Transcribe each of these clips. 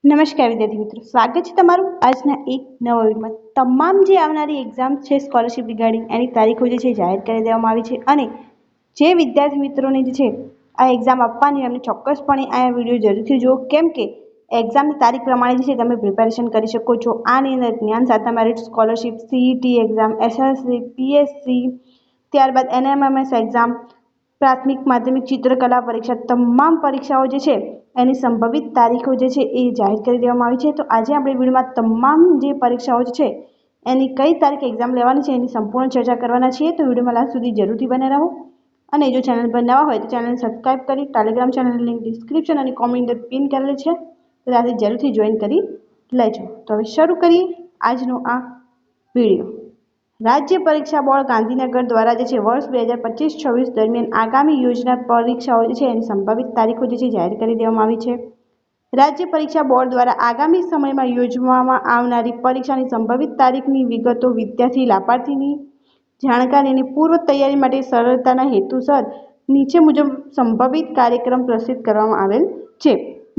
નમસ્કાર વિદ્યાર્થી મિત્રો, સ્વાગત છે તમારું આજના એક નવા વિડીયોમાં। તમામ જે આવનારી એક્ઝામ છે સ્કોલરશિપ રિગાર્ડિંગ એની તારીખો જે છે જાહેર કરી દેવામાં આવી છે અને જે વિદ્યાર્થી મિત્રોને જે છે આ એક્ઝામ આપવાની એમને ચોક્કસપણે આ વિડીયો જરૂરથી જુઓ, કેમ કે એક્ઝામની તારીખ પ્રમાણે જે છે તમે પ્રિપેરેશન કરી શકો છો। આની અંદર Gyan Sadhana merit scholarship, CET exam, SSC, PSC, ત્યારબાદ એનએમએમએસ એક્ઝામ, પ્રાથમિક માધ્યમિક ચિત્રકલા પરીક્ષા, તમામ પરીક્ષાઓ જે છે એની સંભવિત તારીખો જે છે એ જાહેર કરી દેવામાં આવી છે। તો આજે આપણે વિડીયોમાં તમામ જે પરીક્ષાઓ છે એની કઈ તારીખ એક્ઝામ લેવાની છે એની સંપૂર્ણ ચર્ચા કરવાના છીએ। તો વિડીયોમાં લાસ્ટ સુધી જરૂરથી બને રહો અને જો ચેનલ પર નવા હોય તો ચેનલને સબસ્ક્રાઇબ કરી ટેલિગ્રામ ચેનલની લિંક ડિસ્ક્રિપ્શન અને કોમેન્ટ અંદર પિન કરેલી છે, તો ત્યાંથી જરૂરથી જોઈન કરી લેજો। તો હવે શરૂ કરીએ આજનો આ વિડીયો। રાજ્ય પરીક્ષા બોર્ડ ગાંધીનગર દ્વારા જે છે વર્ષ 2025-26 દરમિયાન આગામી યોજના પરીક્ષાઓ જે છે એની સંભવિત તારીખો જે છે જાહેર કરી દેવામાં આવી છે। રાજ્ય પરીક્ષા બોર્ડ દ્વારા આગામી સમયમાં યોજવામાં આવનારી પરીક્ષાની સંભવિત તારીખની વિગતો વિદ્યાર્થી લાભાર્થીની જાણકારીની પૂર્વ તૈયારી માટે સરળતાના હેતુસર નીચે મુજબ સંભવિત કાર્યક્રમ પ્રસિદ્ધ કરવામાં આવેલ છે,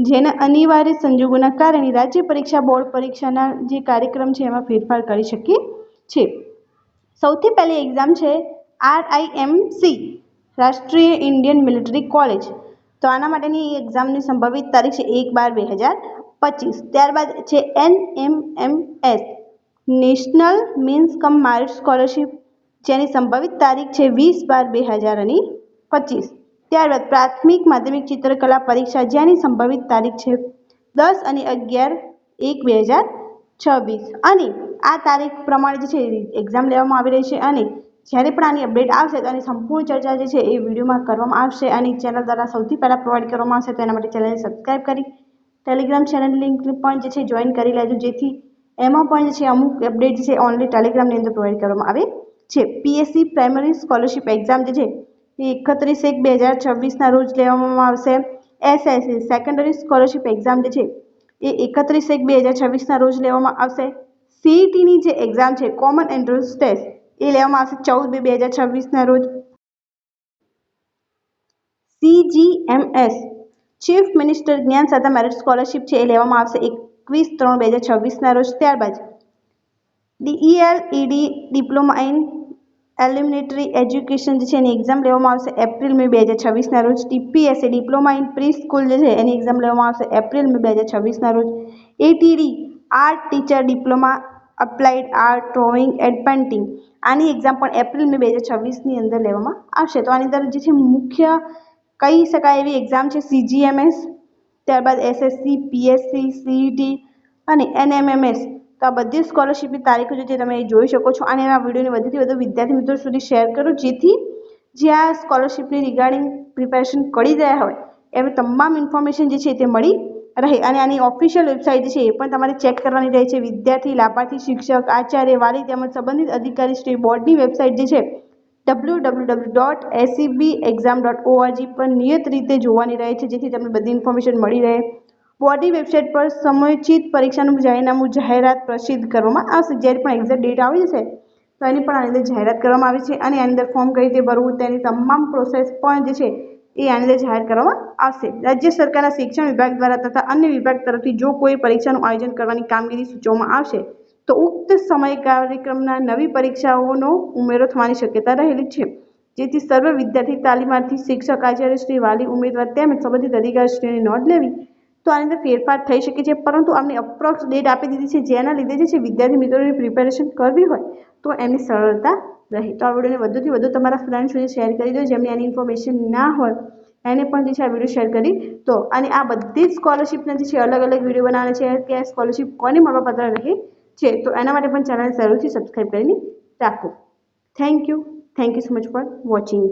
જેના અનિવાર્ય સંજોગોના કારણે રાજ્ય પરીક્ષા બોર્ડ પરીક્ષાના જે કાર્યક્રમ છે એમાં ફેરફાર કરી શકે છે। સૌથી પહેલી એક્ઝામ છે RIMC રાષ્ટ્રીય ઇન્ડિયન મિલિટરી કોલેજ, તો આના માટેની એક્ઝામની સંભવિત તારીખ છે 1/12/2025। ત્યારબાદ છે NMMS નેશનલ મીન્સ કમ મેરિટ સ્કોલરશિપ, જેની સંભવિત તારીખ છે 20/12/2025। ત્યારબાદ પ્રાથમિક માધ્યમિક ચિત્રકલા પરીક્ષા, જેની સંભવિત તારીખ છે 10 અને 11/1/2026 અને આ તારીખ પ્રમાણે જે છે એક્ઝામ લેવામાં આવી રહી છે અને જ્યારે પણ આની અપડેટ આવશે તો આની સંપૂર્ણ ચર્ચા જે છે એ વિડીયોમાં કરવામાં આવશે અને ચેનલ દ્વારા સૌથી પહેલાં પ્રોવાઈડ કરવામાં આવશે। તો એના માટે ચેનલને સબસ્ક્રાઇબ કરી ટેલિગ્રામ ચેનલ લિંક પણ જે છે જોઈન કરી લેજો, જેથી એમાં પણ જે છે અમુક અપડેટ જે છે ઓનલી ટેલિગ્રામની અંદર પ્રોવાઈડ કરવામાં આવે છે। પીએસસી પ્રાઇમરી સ્કોલરશિપ એક્ઝામ જે છે એ 31/1/2026ના રોજ લેવામાં આવશે। એસએસસી સેકન્ડરી સ્કોલરશિપ એક્ઝામ જે છે એ 31/1/2026ના રોજ લેવામાં આવશે। સીઈટીની જે એક્ઝામ છે કોમન એન્ટ્રન્સ ટેસ્ટ એ લેવામાં આવશે 14/2/2026ના રોજ। CGMS ચીફ મિનિસ્ટર જ્ઞાન સાધના મેરિટ સ્કોલરશિપ છે એ લેવામાં આવશે 21/3/2026ના રોજ। ત્યારબાદ DELED diploma in elementary education જે છે એની એક્ઝામ લેવામાં આવશે એપ્રિલ-મે 2026ના રોજ। TPSC diploma in pre school જે છે એની એક્ઝામ લેવામાં આવશે એપ્રિલ-મે 2026ના રોજ। ATD art teacher diploma applied art drawing and painting, આની એક્ઝામ પણ એપ્રિલ-મે 2026ની અંદર લેવામાં આવશે। તો આની અંદર જે છે મુખ્ય કહી શકાય એવી એક્ઝામ છે CGMS, ત્યારબાદ SSC, PSC, CET અને NMMS। તો આ બધી સ્કોલરશિપની તારીખો જે છે તમે જોઈ શકો છો અને આ વિડીયોને વધુથી વધુ વિદ્યાર્થી મિત્રો સુધી શેર કરો, જેથી જે આ સ્કોલરશિપની રિગાર્ડિંગ પ્રિપેરેશન કરી રહ્યા હોય એવી તમામ ઇન્ફોર્મેશન જે છે તે મળી રહે। અને આની ઓફિશિયલ વેબસાઇટ જે છે એ પણ તમારે ચેક કરવાની રહે છે। વિદ્યાર્થી લાભાર્થી શિક્ષક આચાર્ય વાલી તેમજ સંબંધિત અધિકારી શ્રી બોર્ડની વેબસાઇટ જે છે www.secbexam.org પર નિયત રીતે જોવાની રહે છે, જેથી તમને બધી ઇન્ફોર્મેશન મળી રહે। બોર્ડની વેબસાઇટ પર સમયોચિત પરીક્ષાનું જાહેરનામું જાહેરાત પ્રસિદ્ધ કરવામાં આવશે। જ્યારે પણ એક્ઝેક્ટ ડેટ આવી જશે તો એની પણ આની અંદર જાહેરાત કરવામાં આવી છે અને આની અંદર ફોર્મ કઈ રીતે ભરવું તેની તમામ પ્રોસેસ પણ જે છે એ આની અંદર જાહેર કરવામાં આવશે। રાજ્ય સરકારના શિક્ષણ વિભાગ દ્વારા તથા અન્ય વિભાગ તરફથી જો કોઈ પરીક્ષાનું આયોજન કરવાની કામગીરી સૂચવવામાં આવશે તો ઉક્ત સમય કાર્યક્રમના નવી પરીક્ષાઓનો ઉમેરો થવાની શક્યતા રહેલી છે, જેથી સર્વ વિદ્યાર્થી તાલીમાર્થી શિક્ષક આચાર્ય શ્રી વાલી ઉમેદવાર તેમજ સંબંધિત અધિકારીશ્રીઓની નોંધ લેવી। તો આની અંદર ફેરફાર થઈ શકે છે, પરંતુ આમને અપ્રોક્સ ડેટ આપી દીધી છે, જેના લીધે જે છે વિદ્યાર્થી મિત્રોને પ્રિપેરેશન કરવી હોય તો એમની સરળતા રહે। તો આ વિડીયોને વધુથી વધુ તમારા ફ્રેન્ડ સુધી શેર કરી દો, જેમને આની ઇન્ફોર્મેશન ના હોય એને પણ જે છે આ વિડીયો શેર કરી તો અને આ બધી જ સ્કોલરશિપના જે છે અલગ અલગ વિડીયો બનાવવાના છે કે આ સ્કોલરશિપ કોને મળવાપાત્ર રહે છે, તો એના માટે પણ ચેનલ જરૂરથી સબસ્ક્રાઈબ કરીને રાખો। Thank you so much for watching.